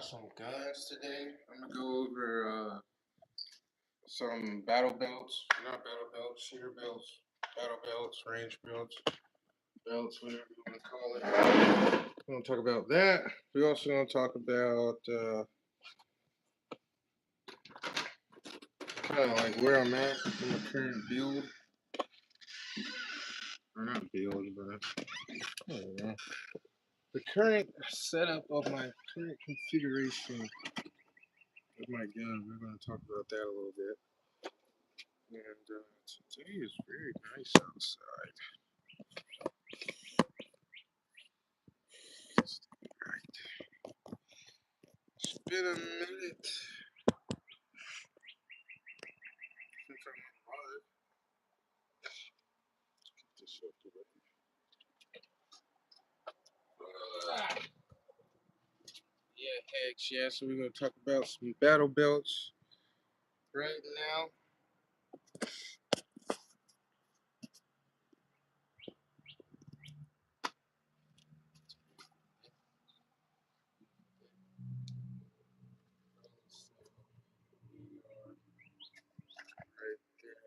got some guns today. I'm gonna go over some battle belts, not battle belts, shooter belts, battle belts, range belts, whatever you want to call it. We're gonna talk about that. We're also gonna talk about kind of like where I'm at in my current build, or not build, but I don't know. The current setup of my current configuration of my gun. We're gonna talk about that a little bit. And today is very nice outside. Right. It's been a minute since I'm on live. Get this up to yeah, hex, yeah. So we're gonna talk about some battle belts right now. Right there.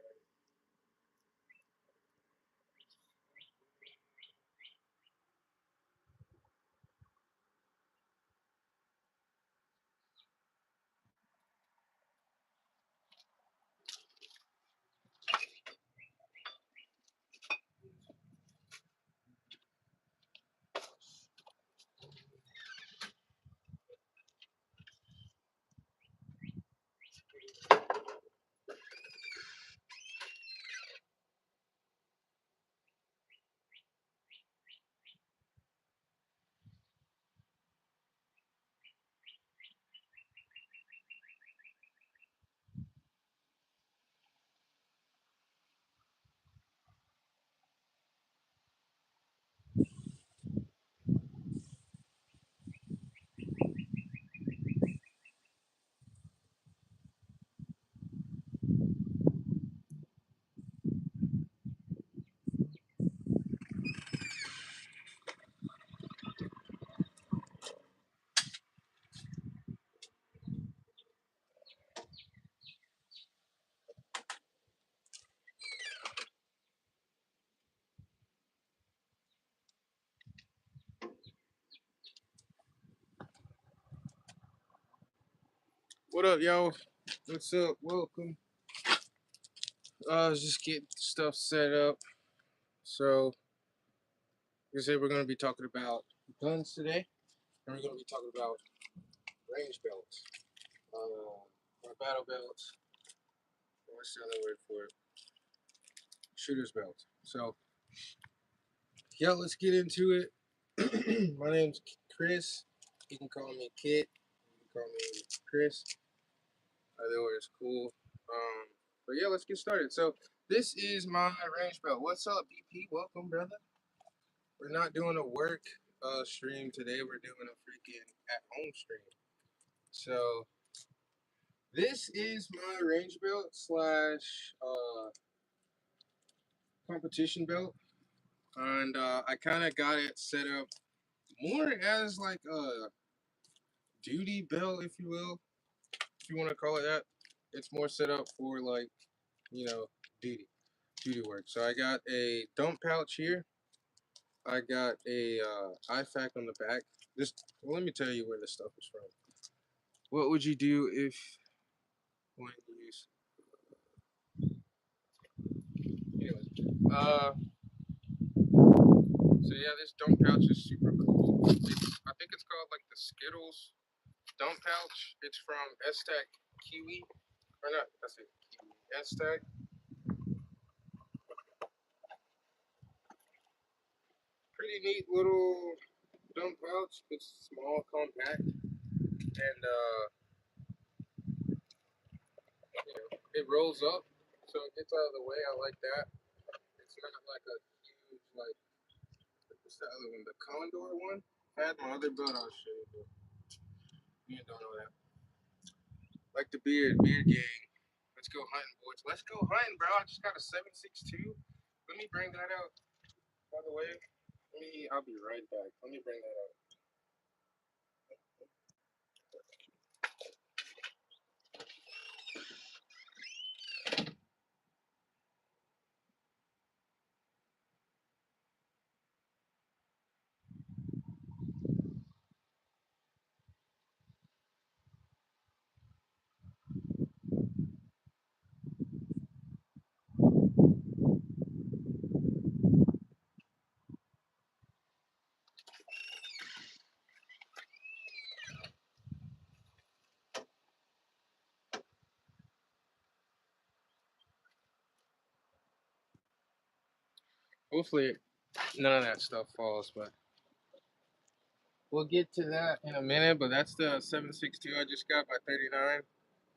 What up, y'all? What's up? Welcome. Just getting stuff set up. So, like I said, we're gonna be talking about guns today, and we're gonna be talking about range belts, or battle belts. What's the other word for it? Shooter's belts. So, yeah, let's get into it. My name's Chris. You can call me Kit. You can call me Chris. Either way is cool. But yeah, let's get started. So, this is my range belt. What's up, BP? Welcome, brother. We're not doing a work stream today. We're doing a freaking at home stream. So, this is my range belt slash competition belt, and I kind of got it set up more as like a duty belt, if you will, if you want to call it that. It's more set up for like, you know, duty work. So I got a dump pouch here. I got a IFAK on the back. Let me tell you where this stuff is from. What would you do if when you use? Anyways, so yeah, this dump pouch is super cool. I think it's called like the Skittles dump pouch. It's from S-Tac Kiwi, or not? That's it, Kiwi. S-Tac. Pretty neat little dump pouch. It's small, compact, and it rolls up, so it gets out of the way. I like that. It's not like a huge like what's the other one? The Condor one. If I had my other belt, I'll show you. But you don't know that. Like the beard gang. Let's go hunting, boys. Let's go hunting, bro. I just got a 7.62. Let me bring that out. By the way, I'll be right back. Let me bring that out. Hopefully none of that stuff falls, but we'll get to that in a minute. But that's the 7.62 I just got by 39.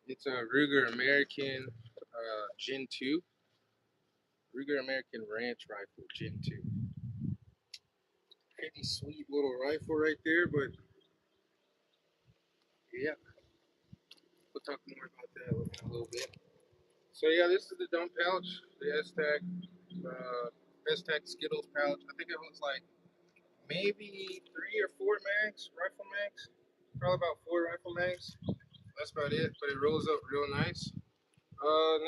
It's a Ruger American Gen 2. Ruger American Ranch Rifle Gen 2. Pretty sweet little rifle right there, but yeah, we'll talk more about that in a little bit. So yeah, this is the dump pouch, the S-Tac Skittles pouch. I think it was like maybe 3 or 4 mags, rifle mags. Probably about 4 rifle mags. That's about it, but it rolls up real nice.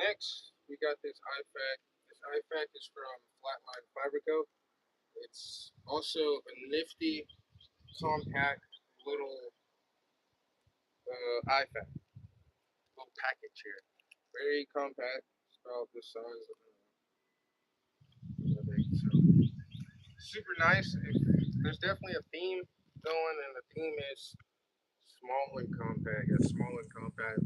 Next, we got this IFAK. This IFAK is from Flatline Fiberco. It's also a nifty, compact little IFAK, little package here. Very compact. It's about the size of so, super nice. There's definitely a theme going, and the theme is small and compact, as small and compact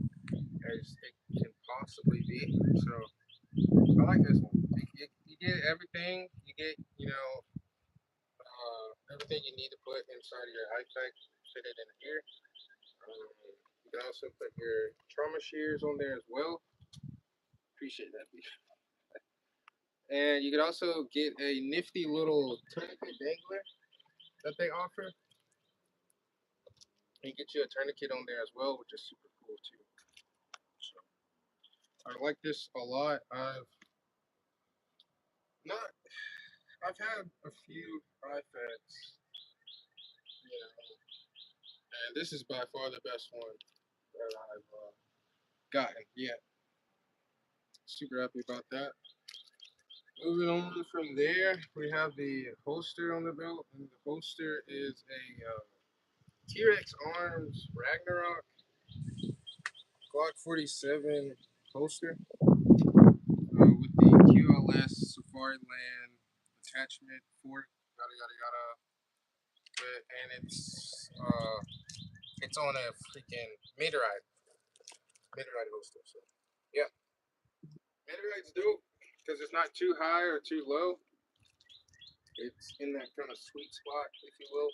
as it can possibly be. So I like this one. You get everything. You get, everything you need to put inside of your IFAK. Fit it in here. You can also put your trauma shears on there as well. Appreciate that. And you can also get a nifty little tourniquet dangler that they offer. And you get you a tourniquet on there as well, which is super cool too. So I like this a lot. Not I've had a few IFAKs, and this is by far the best one that I've gotten yet. Super happy about that. Moving on from there, we have the holster on the belt, and the holster is a T-Rex Arms Ragnarok Glock 47 holster with the QLS Safari Land attachment for yada yada yada. And it's on a freaking Midraide holster. So yeah, Midride's dope because it's not too high or too low. It's in that kind of sweet spot, if you will,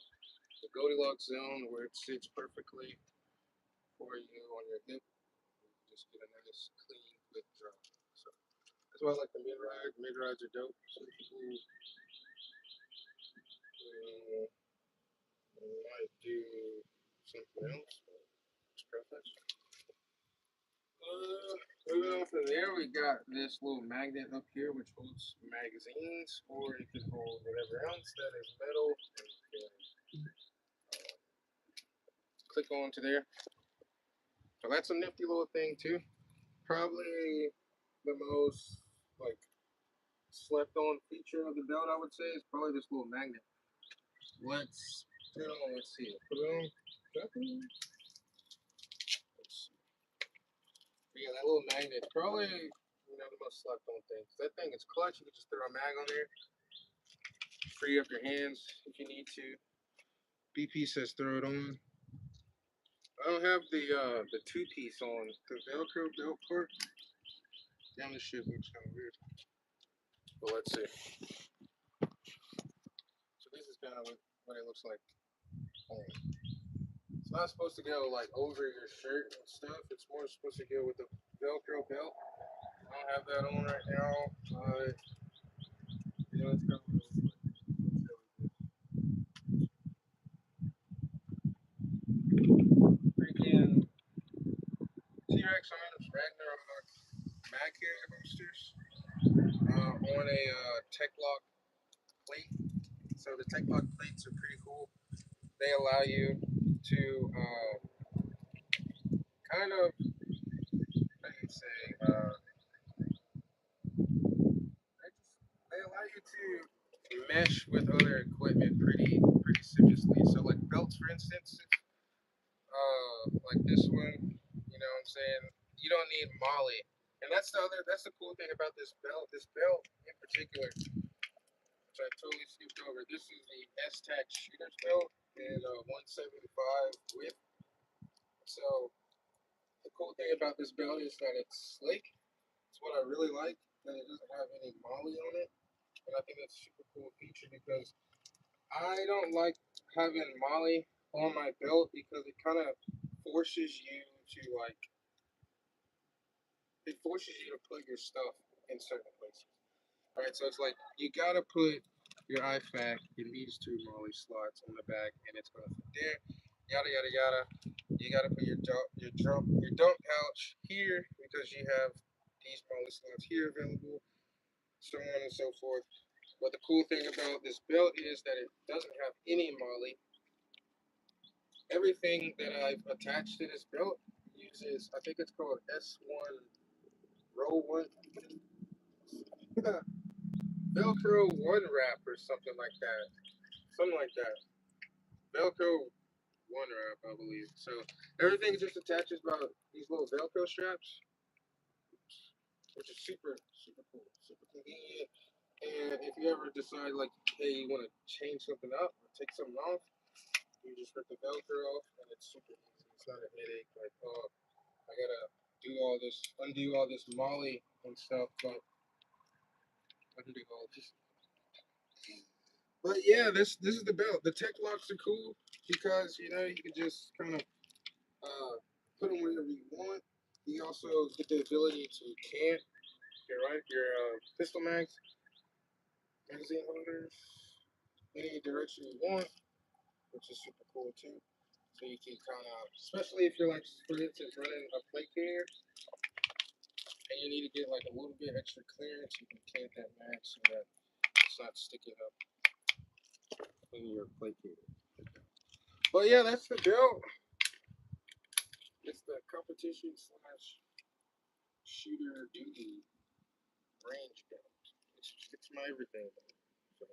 the Goldilocks zone where it sits perfectly for you on your hip. You just get a nice, clean, quick drop. So that's why I like the mid-ride. Mid-rides are dope. So people might do something else. It's perfect. Moving on from there, we got this little magnet up here which holds magazines, or it can hold whatever else that is metal. And you can click onto there. So that's a nifty little thing too. Probably the most like slept on feature of the belt, I would say, is probably this little magnet. Let's put it on. Let's see. Put it on. Yeah, that little magnet probably the most slept on thing. That thing is clutch. You can just throw a mag on there, free up your hands if you need to. BP says throw it on. I don't have the 2-piece on the Velcro belt part. Damn, this shit looks kind of weird. But let's see. So this is kind of what it looks like on. It's not supposed to go like over your shirt and stuff. It's more supposed to go with the Velcro belt. I don't have that on right now, but it's kind of freaking T-Rex Arms Ragnarok mag carrier boosters on a Tech-Lock plate. So the Tech-Lock plates are pretty cool. They allow you to kind of, I can say, they allow you to mesh with other equipment pretty seamlessly. So like belts, for instance, like this one, you know what I'm saying? You don't need Molly. And that's the cool thing about this belt. This belt in particular, which I totally skipped over. This is the S-Tac shooter's belt in 175 width. So the cool thing about this belt is that it's slick. It's what I really like. That it doesn't have any Molly on it. and I think that's a super cool feature because I don't like having Molly on my belt because it kind of forces you to like it forces you to put your stuff in certain places. Right, so it's like you gotta put your IFAC in these two Molly slots on the back, and it's gonna fit there. Yada yada yada. You gotta put your dump pouch here because you have these Molly slots here available, so on and so forth. But the cool thing about this belt is that it doesn't have any Molly. Everything that I've attached to this belt uses, I think it's called S1 Row 1 Velcro 1 wrap or something like that. Something like that. Velcro 1 wrap, I believe. So everything just attaches by these little Velcro straps, which is super, super cool, super convenient. And if you ever decide, like, hey, you want to change something up or take something off, you just rip the Velcro off, and it's super easy. It's not a headache. Like, oh, I gotta undo all this Molly and stuff, but undo all this. But yeah, this is the belt. The tech locks are cool because you can just kind of put them wherever you want. You also get the ability to cant your pistol mags, magazine holders, any direction you want, which is super cool too. So you can kind of, especially if you're like, for instance, running a plate carrier and you need to get like a little bit extra clearance, you can cant that mag so that it's not sticking up in your plate carrier. But yeah, that's the belt. It's the competition slash shooter duty range belt. It's my everything. So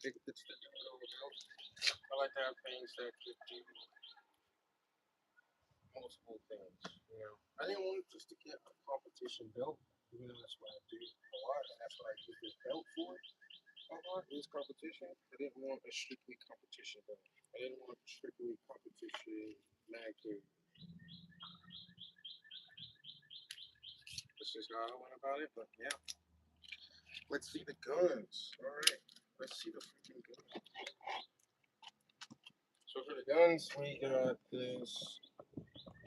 it's the do it belt. I like to have things that could do multiple things. I didn't want just to get a competition belt, even though that's what I do a lot, and that's what I use this belt for. A lot is competition. I didn't want a strictly competition belt. I didn't want strictly competition mag carry. This is how I went about it, but yeah. Let's see the guns. All right. Let's see the freaking guns. So for the guns, we got this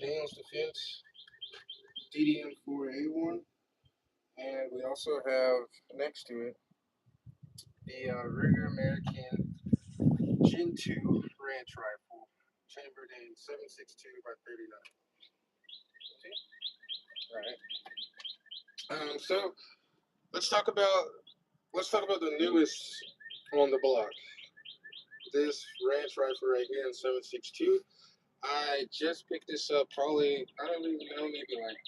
Daniels Defense DDM4A1, and we also have next to it the Ruger American Gen 2 Ranch Rifle, chambered in 7.62 by 39. Okay. All right. So let's talk about the newest on the block. This Ranch Rifle right here in 7.62. I just picked this up probably I don't even know maybe like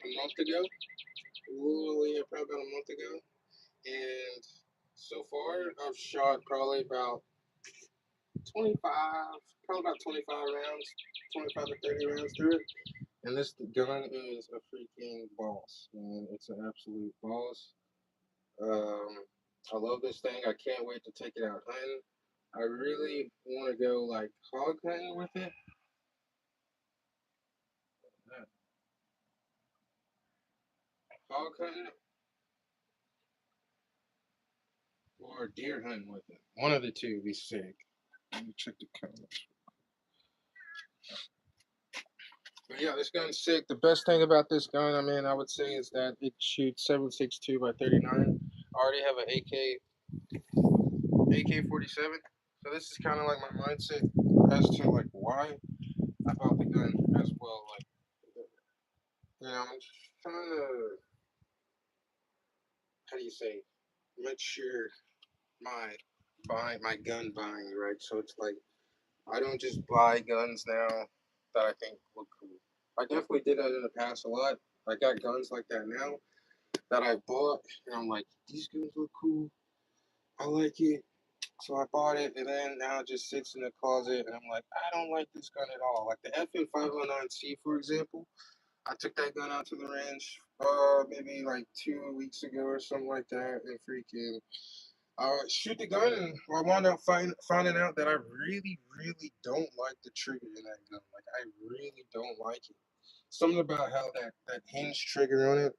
a month ago. Yeah, probably about a month ago. And so far, I've shot probably about 25, probably about 25 rounds, 25 to 30 rounds through it. And this gun is a freaking boss, man. It's an absolute boss. Um, I love this thing. I can't wait to take it out hunting. I really want to go like hog hunting with it. Hog hunting or deer hunting with it. One of the two would be sick. Let me check the comments. But yeah, this gun's sick. The best thing about this gun, I mean, I would say is that it shoots 7.62 by 39. I already have an AK-47. So this is kind of like my mindset as to like why I bought the gun as well. Like, I'm just trying to, how do you say, make sure my gun buying, right? So it's like I don't just buy guns now that I think look cool. I definitely did that in the past a lot. I got guns like that now that I bought, and I'm like, these guns look cool. I like it. So I bought it, and then now it just sits in the closet, and I'm like, I don't like this gun at all. Like the FN509C, for example, I took that gun out to the range, maybe like 2 weeks ago or something like that, and freaking shoot the gun, and I wound up finding out that I really, really don't like the trigger in that gun. Like I really don't like it. Something about how that hinge trigger on it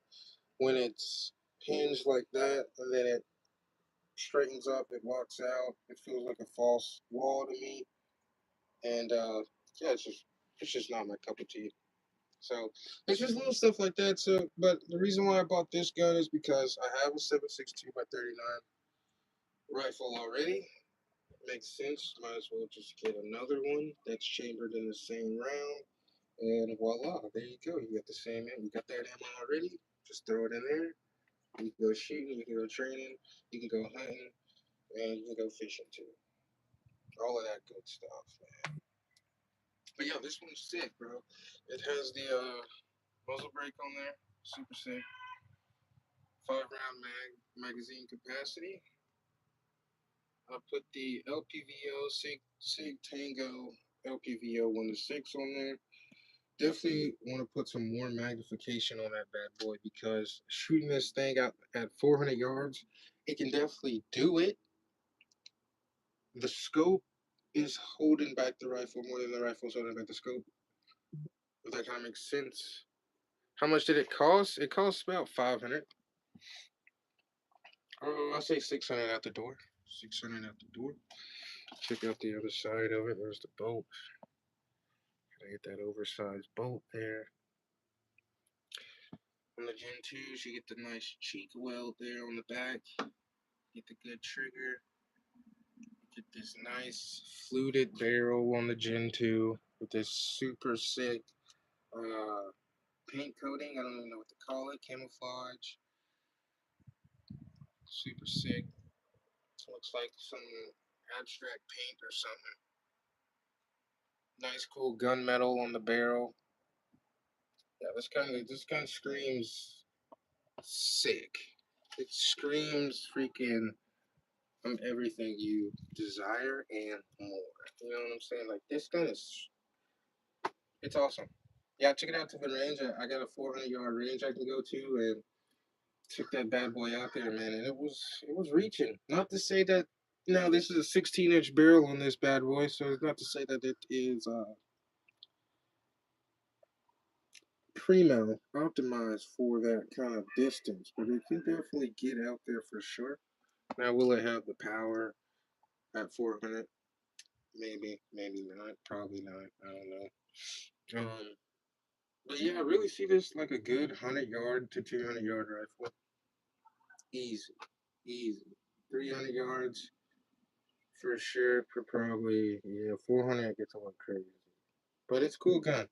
when it's hinged like that, and then it straightens up, it walks out. It feels like a false wall to me, and yeah, it's just not my cup of tea. So it's just little stuff like that. So, but the reason why I bought this gun is because I have a 7.62 by 39 rifle already. Makes sense. Might as well just get another one that's chambered in the same round, and voila, there you go. You got the same. You got that ammo already. Just throw it in there. You can go shooting. You can go training. You can go hunting, and you can go fishing too. All of that good stuff, man. But yeah, this one's sick, bro. It has the muzzle brake on there. Super sick. 5 round magazine capacity. I put the LPVO Sig Tango LPVO 1 to 6 on there. Definitely want to put some more magnification on that bad boy because shooting this thing out at 400 yards, it can definitely do it. The scope is holding back the rifle more than the rifle's holding back the scope. If that kind of makes sense. How much did it cost? It cost about 500. I'll say 600 out the door. 600 out the door. Check out the other side of it. There's the bolt. Gotta get that oversized bolt there. On the Gen 2s, you get the nice cheek weld there on the back. Get the good trigger. Get this nice fluted barrel on the Gen 2 with this super sick paint coating. I don't even know what to call it. Camouflage. Super sick. It looks like some abstract paint or something. Nice cool gunmetal on the barrel. Yeah, this kind of screams sick. It screams freaking everything you desire and more. You know what I'm saying? Like this gun is it's awesome. Yeah, I took it out to the range. I got a 400-yard range I can go to, and took that bad boy out there, man, and it was reaching. Not to say that this is a 16-inch barrel on this bad boy, so it's not to say that it is primo optimized for that kind of distance, but it can definitely get out there for sure. Now, will it have the power at 400? Maybe, maybe not. Probably not. I don't know. But yeah, I really see this like a good 100-yard to 200-yard rifle. Easy, easy. 300 yards for sure. Probably 400 gets a little crazy, but it's a cool gun.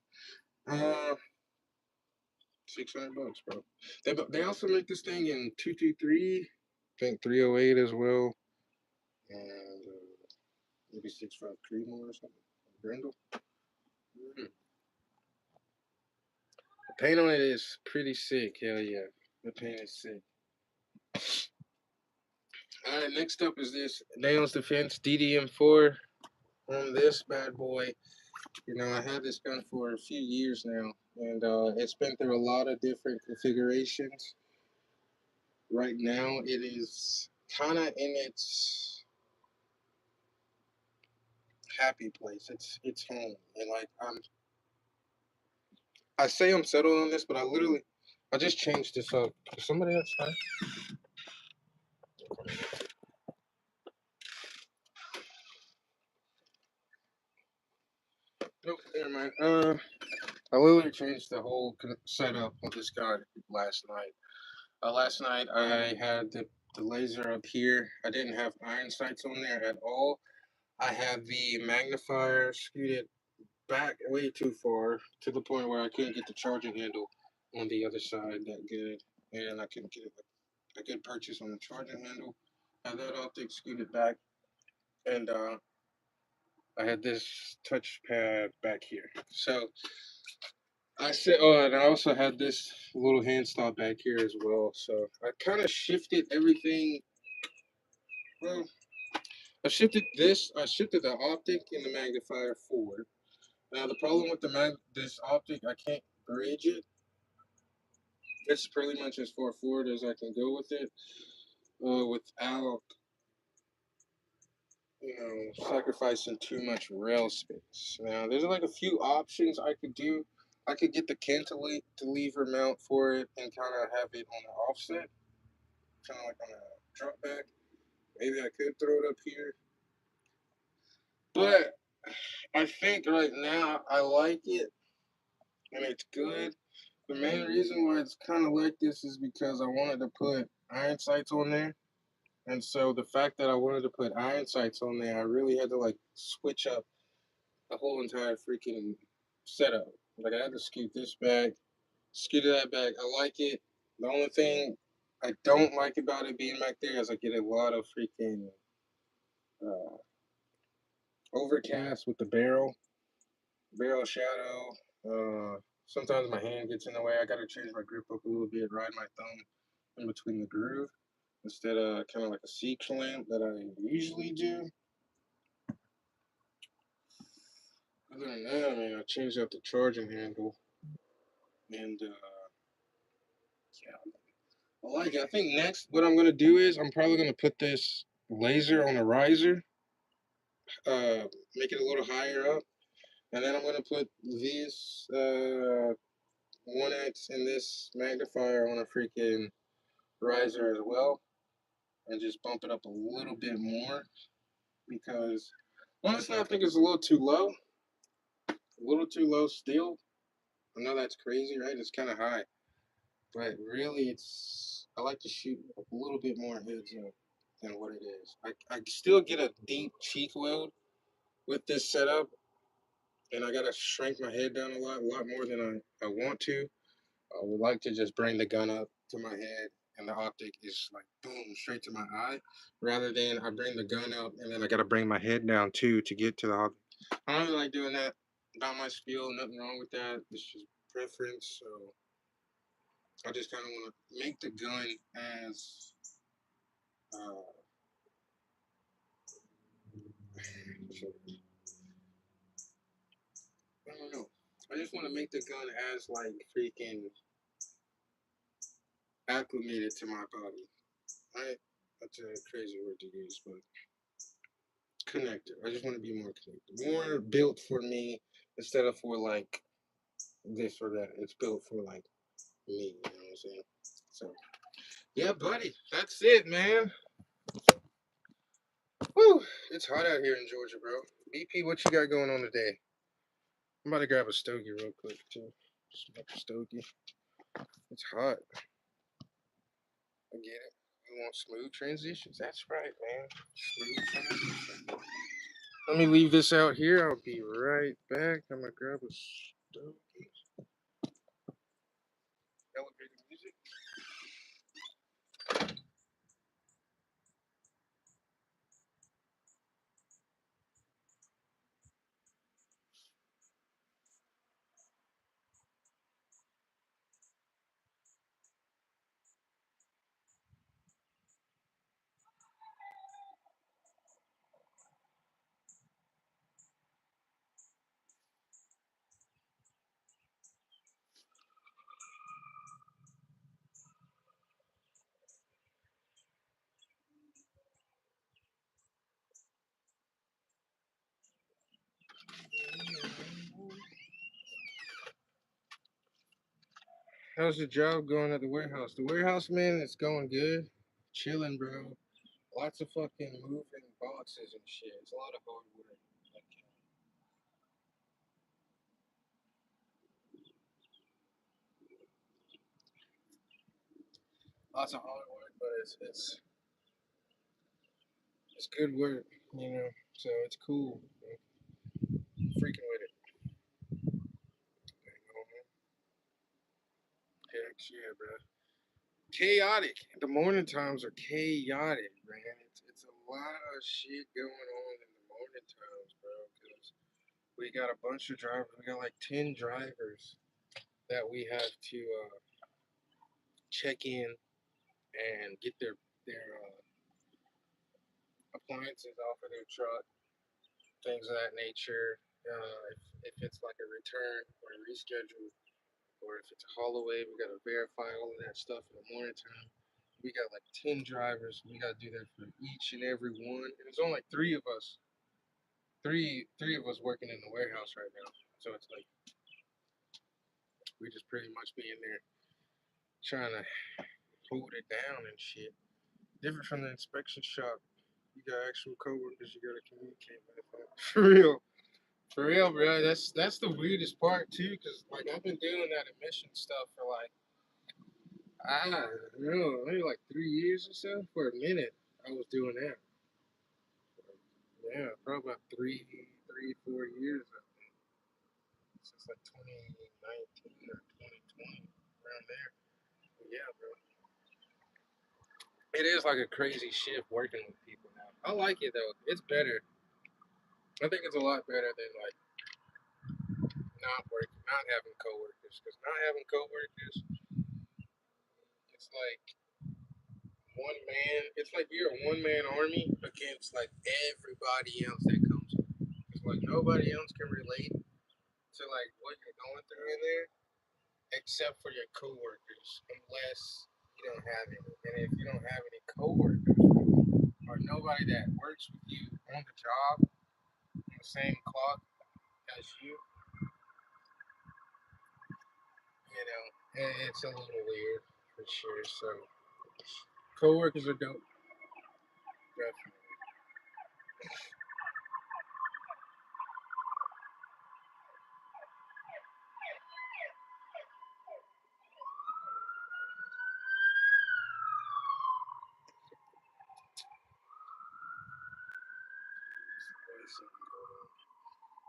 Uh, $600, bro. They also make this thing in 223, I think 308 as well, and maybe 65 Creedmoor or something. Brindle. Mm. The paint on it is pretty sick. Hell yeah, the paint is sick. All right, next up is this Nails Defense DDM4 on this bad boy. I had this gun for a few years now, and it's been through a lot of different configurations. Right now, it is kind of in its happy place. It's home, and like I say I'm settled on this, but I just changed this up. Is somebody outside? Nope, never mind. I literally changed the whole setup of this gun last night. Last night I had the laser up here. I didn't have iron sights on there at all. I had the magnifier scooted back way too far to the point where I couldn't get the charging handle on the other side that good, and I couldn't get a good purchase on the charging handle. I had that optic scooted back, and I had this touchpad back here. So I said, oh, and I also had this little hand stop back here as well. So I kind of shifted everything. Well, I shifted the optic and the magnifier forward. Now the problem with this optic, I can't bridge it. It's pretty much as far forward as I can go with it, without sacrificing too much rail space. Now there's like a few options I could do. I could get the cantilever mount for it and kind of have it on the offset, kind of like on a drop back. Maybe I could throw it up here. But I think right now I like it and it's good. The main reason why it's kind of like this is because I wanted to put iron sights on there. And so the fact that I wanted to put iron sights on there, I really had to like switch up the whole entire freaking setup. Like I had to scoot this back, scoot that back. I like it. The only thing I don't like about it being back there is I get a lot of freaking uh, overcast with the barrel shadow. Sometimes my hand gets in the way. I gotta change my grip up a little bit, ride my thumb in between the groove instead of kind of like a C clamp that I usually do. Other than that, I mean, I changed out the charging handle, and yeah, I like it. I think next, what I'm gonna do is I'm probably gonna put this laser on a riser, uh, make it a little higher up, and then I'm gonna put this 1x and this magnifier on a freaking riser as well, and just bump it up a little bit more because honestly, I think it's a little too low still. I know that's crazy, right? It's kind of high, but really, I like to shoot a little bit more heads up than what it is. I still get a deep cheek weld with this setup, and I gotta shrink my head down a lot more than I want to. I would like to just bring the gun up to my head and the optic is like boom straight to my eye, rather than I bring the gun up and then I gotta bring my head down too to get to the optic. I don't really like doing that. Not my spiel, nothing wrong with that. It's just preference. So I just kind of want to make the gun as uh, I don't know. I just want to make the gun as like freaking acclimated to my body. Right? That's a crazy word to use, but connected. I just want to be more connected, more built for me instead of for like this or that. It's built for like me. You know what I'm saying? So yeah, buddy, that's it, man. Woo! It's hot out here in Georgia, bro. BP, what you got going on today? I'm about to grab a stogie real quick too. Smoke a stogie. It's hot. I get it. You want smooth transitions? That's right, man. Smooth transitions. Let me leave this out here. I'll be right back. I'm gonna grab a stogie. Elevator music. How's the job going at the warehouse? The warehouse, man, it's going good. Chilling, bro. Lots of fucking moving boxes and shit. It's a lot of hard work. Like, lots of hard work, but it's good work, you know. So it's cool. I'm freaking with it. You know? Heck yeah, bro. Chaotic. The morning times are chaotic, man. It's a lot of shit going on in the morning times, bro. Because we got a bunch of drivers. We got like 10 drivers that we have to check in and get their appliances off of their truck, things of that nature. If it's like a return or a reschedule, or if it's a haul away, we got to verify all of that stuff in the morning time. We got like 10 drivers. We got to do that for each and every one. And there's only like three of us, three of us working in the warehouse right now. So it's like we just pretty much be in there trying to hold it down and shit. Different from the inspection shop. You got actual coworkers you gotta communicate with. For real. For real, bro. That's the weirdest part too, cause like I've been doing that admission stuff for like I don't know, maybe like 3 years or so. For a minute, I was doing that. Yeah, probably about 4 years since like 2019 or 2020, around there. Yeah, bro. It is like a crazy shift working with people now. I like it though. It's better. I think it's a lot better than like not having coworkers. Because not having coworkers, it's like one man. It's like you're a one man army against like everybody else that comes. It's like nobody else can relate to like what you're going through in there, except for your coworkers, unless you don't have any. And if you don't have any coworkers or nobody that works with you on the job on the same clock as it's a little weird for sure. So coworkers are dope, definitely.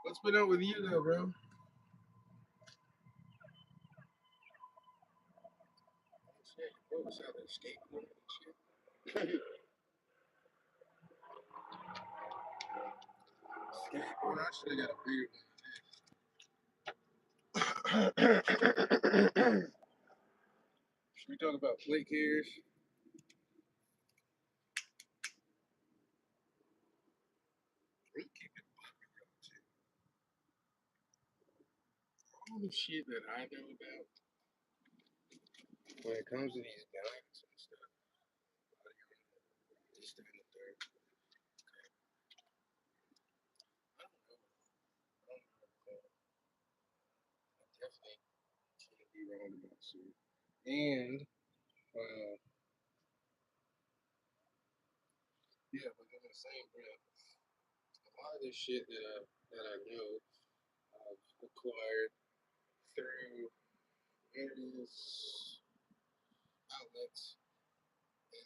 What's been up with you though, bro? Shit, what was out there skateboarding and shit? Skateboard, I should have got a bigger one. Should we talk about flake hairs? We keep it too. All the shit that I know about when it comes to these guns and stuff. This, that, and the third. I don't know. I don't know. I definitely can't be wrong about shit. And yeah, but in the same breath, a lot of this shit that I know I've acquired through various outlets, and I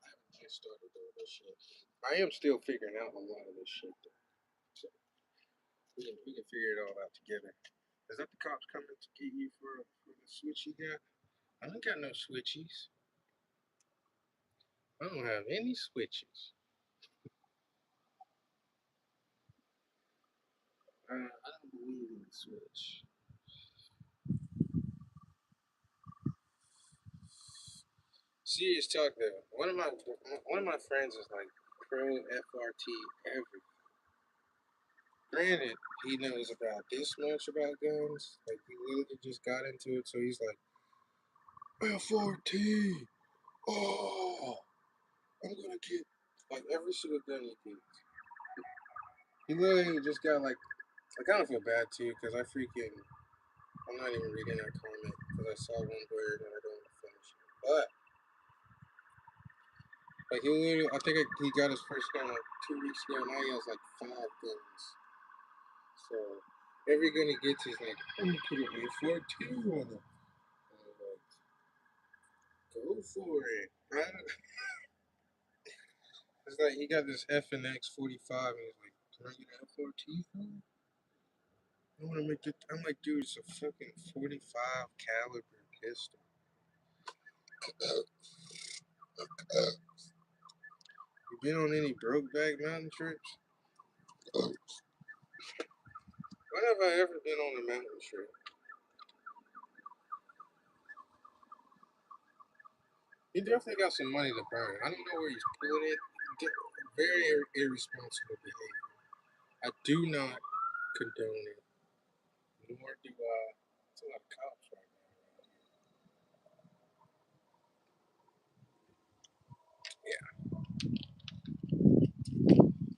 haven't just started doing this shit. I am still figuring out a lot of this shit, though. So we can figure it all out together. Is that the cops coming to get you for the switch you got? I don't got no switchies. I don't have any switches. I don't believe in the switch. Serious talk though. One of my friends is like pro FRT everything. Granted, he knows about this much about guns. Like he literally just got into it, so he's like FRT. Oh, I'm gonna get like every single gun he gets. He literally just got like I kind of feel bad too because I'm not even reading that comment because I saw one word and I don't want to finish it. But like he literally, I think he got his first gun like 2 weeks ago. Now he has like 5 guns. So every gun he gets, he's like, I'm gonna put an A42 on it. And I'm like, go for it. It's like he got this FNX 45, and he's like, can I get an F14 for it? I want to make it. I'm like, dude, it's a fucking 45 caliber pistol. You been on any Brokeback Mountain trips? When have I ever been on a mountain trip? He definitely got some money to burn. I don't know where he's pulling it. Very irresponsible behavior. I do not condone it, nor do I. It's a lot of cops right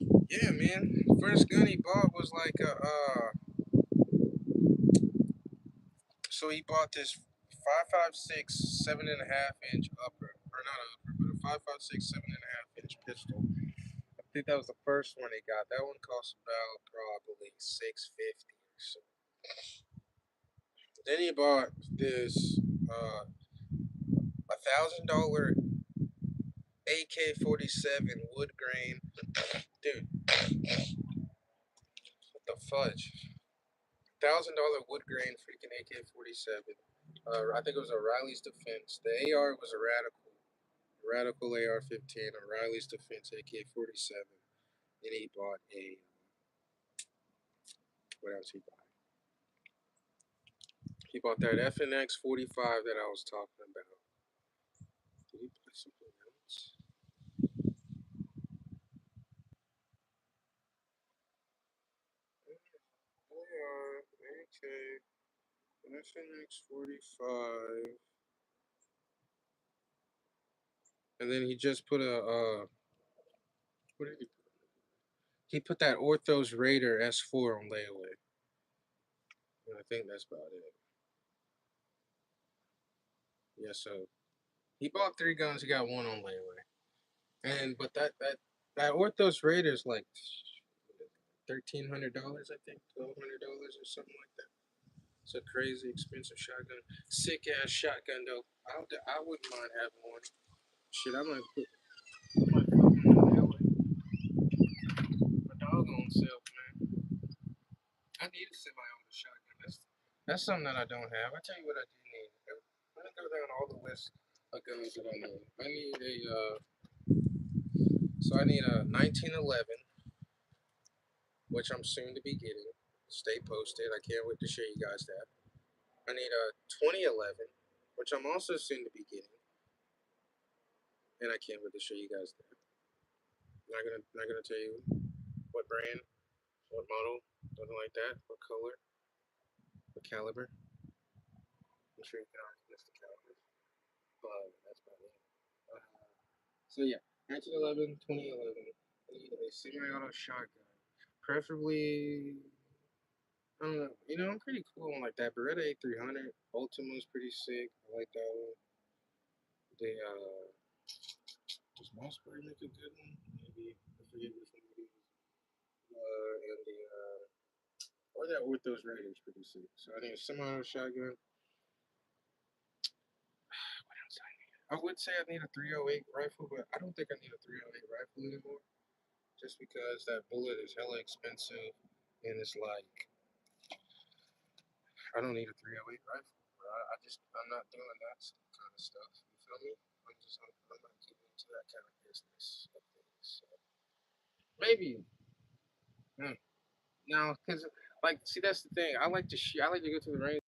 now. Yeah, man. First gun he bought was like a. So he bought this 5.56 7.5 inch upper, or not upper, but a 5.56 7.5 inch pistol. I think that was the first one he got. That one cost about probably 650 or so. Then he bought this $1,000 AK-47 wood grain. Dude, what the fudge? $1,000 wood grain freaking AK-47. I think it was a Riley's Defense. The AR was a Radical AR-15, a Riley's Defense AK-47. Then he bought a, what else he bought? He bought that FNX 45 that I was talking about. Did he buy something else? Okay. FNX 45. And then he just put a, what did he put? He put that Orthos Raider S4 on layaway. And I think that's about it. Yeah, so he bought 3 guns, he got 1 on layaway. And but that Orthos Raider is like $1,300, I think, $1,200 or something like that. It's a crazy expensive shotgun, sick ass shotgun though. I wouldn't mind having one. Shit, I might put my dog on self, man. I need a semi-auto shotgun. That's something that I don't have. I tell you what I do need. Let me go down all the list of guns that I need. I need I need a 1911, which I'm soon to be getting. Stay posted. I can't wait to show you guys that. I need a 2011, which I'm also soon to be getting, and I can't wait to show you guys that. Not gonna tell you what brand, what model, nothing like that, what color, what caliber. I'm sure you can already guess the caliber, but that's about it. So yeah, 1911, 2011. I need a semi-auto shotgun, preferably. I don't know. You know, I'm pretty cool on like that. Beretta A300 Ultima's pretty sick. I like that one. The does Mossberg make a good one? Maybe I forget which one it is. And the or that Orthos Raiders pretty sick. So I need a semi-auto shotgun. What else I need? I would say I need a 308 rifle, but I don't think I need a 308 rifle anymore. Just because that bullet is hella expensive, and it's like I don't need a 308 rifle. I'm not doing that kind of stuff. You feel me? I'm not getting into that kind of business. So maybe. No, because like, see, that's the thing. I like to shoot. I like to go to the range.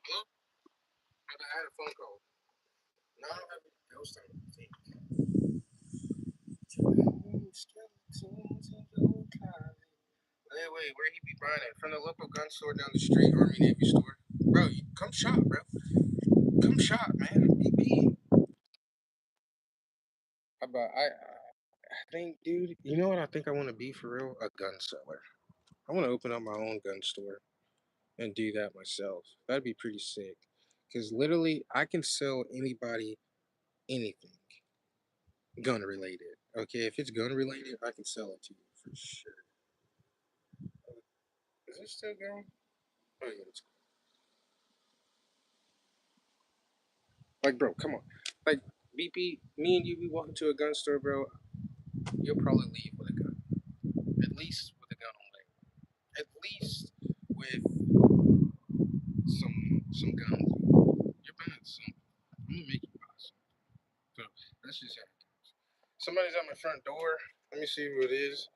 Hello? I had a phone call. No, I don't have any ghost on the thing. Wait, where he be buying it? From the local gun store down the street, Army Navy store. Bro, come shop, bro. Come shop, man. BP. I think, dude. You know what I think I want to be for real? A gun seller. I want to open up my own gun store and do that myself. That'd be pretty sick. Cause literally, I can sell anybody anything gun related. Okay, if it's gun related, I can sell it to you for sure. Is it still going? Oh yeah, it's like, bro, come on. Like, BP, me and you, we walk into a gun store, bro. You'll probably leave with a gun. At least with a gun on leg. At least with some guns. You're buying some. I'm gonna make you buy some. So that's just how it goes. Somebody's at my front door. Let me see who it is.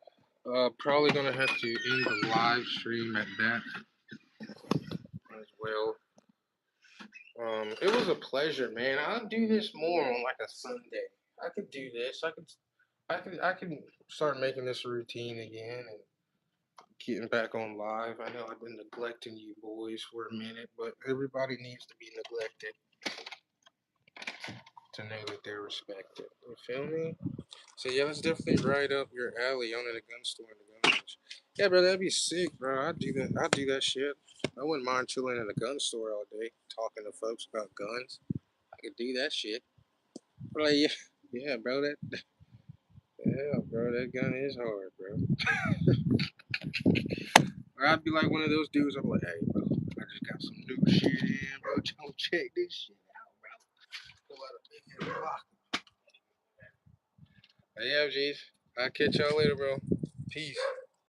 Probably gonna have to end the live stream at that as well. It was a pleasure, man. I'll do this more on like a Sunday. I could do this. I could start making this a routine again and getting back on live. I know I've been neglecting you boys for a minute, but everybody needs to be neglected to know that they're respected. You feel me? So yeah, that's definitely right up your alley, owning a gun store and the gun range. Yeah, bro, that'd be sick, bro. I'd do that. I'd do that shit. I wouldn't mind chilling in a gun store all day, talking to folks about guns. I could do that shit. But like, yeah, yeah, bro. Yeah, bro. That gun is hard, bro. Or I'd be like one of those dudes. I'm like, hey, bro, I just got some new shit in, bro. Don't check this shit out, bro. Go out a big ass block. Hey, yeah, G's. I'll catch y'all later, bro. Peace.